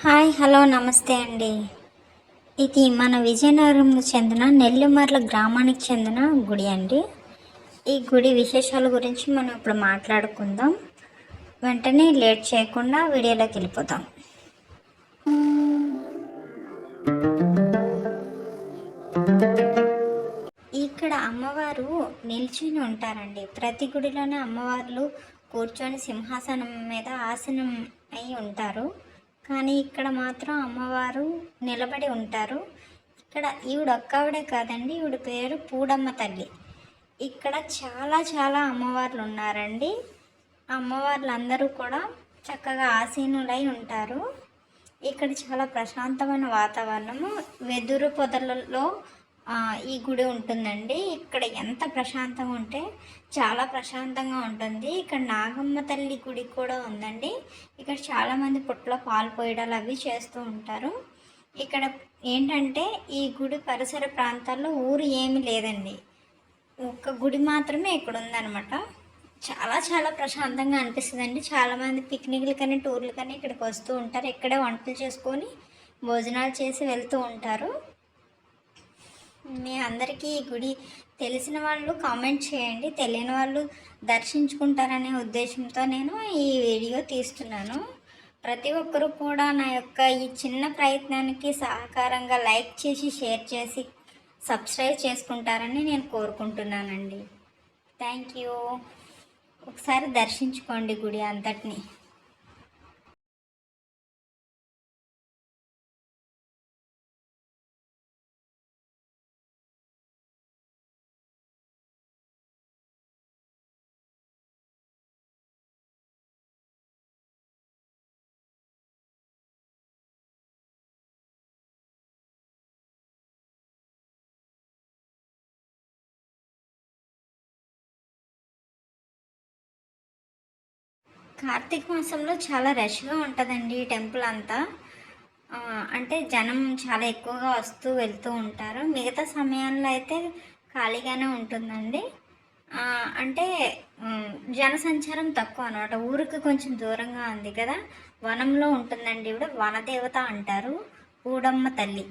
Hi hello నమస్తే అండి. ఇది మన విజయనగరంకు చెందిన నెల్లిమర్ల గ్రామానికి చెందిన గుడి అండి. ఈ గుడి విశేషాల గురించి మనం ఇప్పుడు మాట్లాడుకుందాం. వెంటనే లేట్ చేయకుండా వీడియోలోకి వెళ్ళిపోతాం. ఇక్కడ అమ్మవారు నిల్చుని ఉంటారండి. ప్రతి గుడిలోనే అమ్మవార్లు కూర్చొని సింహాసనం మీద ఆసనం అయి ఉంటారు. కానీ ఇక్కడ మాత్రం అమ్మవారు నిలబడి ఉంటారు. ఇక్కడ ఈవిడ ఒక్కవిడే కాదండి, ఈవిడ పేరు పూడమ్మ తల్లి. ఇక్కడ చాలా చాలా అమ్మవార్లు ఉన్నారండి. అమ్మవార్లు అందరూ కూడా చక్కగా ఆసీనులై ఉంటారు. ఇక్కడ చాలా ప్రశాంతమైన వాతావరణము, వెదురు పొదలలో ఈ గుడి ఉంటుందండి. ఇక్కడ ఎంత ప్రశాంతంగా ఉంటే చాలా ప్రశాంతంగా ఉంటుంది. ఇక్కడ నాగమ్మ తల్లి గుడి కూడా ఉందండి. ఇక్కడ చాలామంది పుట్టలో పాలు పోయడాలు అవి చేస్తూ ఉంటారు. ఇక్కడ ఏంటంటే ఈ గుడి పరిసర ప్రాంతాల్లో ఊరు ఏమీ లేదండి, ఒక్క గుడి మాత్రమే ఇక్కడ ఉందన్నమాట. చాలా చాలా ప్రశాంతంగా అనిపిస్తుందండి. చాలామంది పిక్నిక్లు కానీ టూర్లు కానీ ఇక్కడికి వస్తూ ఉంటారు. ఇక్కడే వంటలు చేసుకొని భోజనాలు చేసి వెళ్తూ ఉంటారు. మీ అందరికీ ఈ గుడి తెలిసిన వాళ్ళు కామెంట్ చేయండి, తెలియని వాళ్ళు దర్శించుకుంటారనే ఉద్దేశంతో నేను ఈ వీడియో తీస్తున్నాను. ప్రతి ఒక్కరూ కూడా నా యొక్క ఈ చిన్న ప్రయత్నానికి సహకారంగా లైక్ చేసి షేర్ చేసి సబ్స్క్రైబ్ చేసుకుంటారని నేను కోరుకుంటున్నానండి. Thank you. ఒకసారి దర్శించుకోండి గుడి అంతటిని. కార్తీక మాసంలో చాలా రష్గా ఉంటుందండి ఈ టెంపుల్ అంతా. అంటే జనం చాలా ఎక్కువగా వస్తూ వెళ్తూ ఉంటారు. మిగతా సమయాల్లో అయితే ఖాళీగానే ఉంటుందండి. అంటే జనసంచారం తక్కువ అనమాట. ఊరికి కొంచెం దూరంగా ఉంది కదా, వనంలో ఉంటుందండి. ఇప్పుడు వనదేవత అంటారు, పూడమ్మ తల్లి.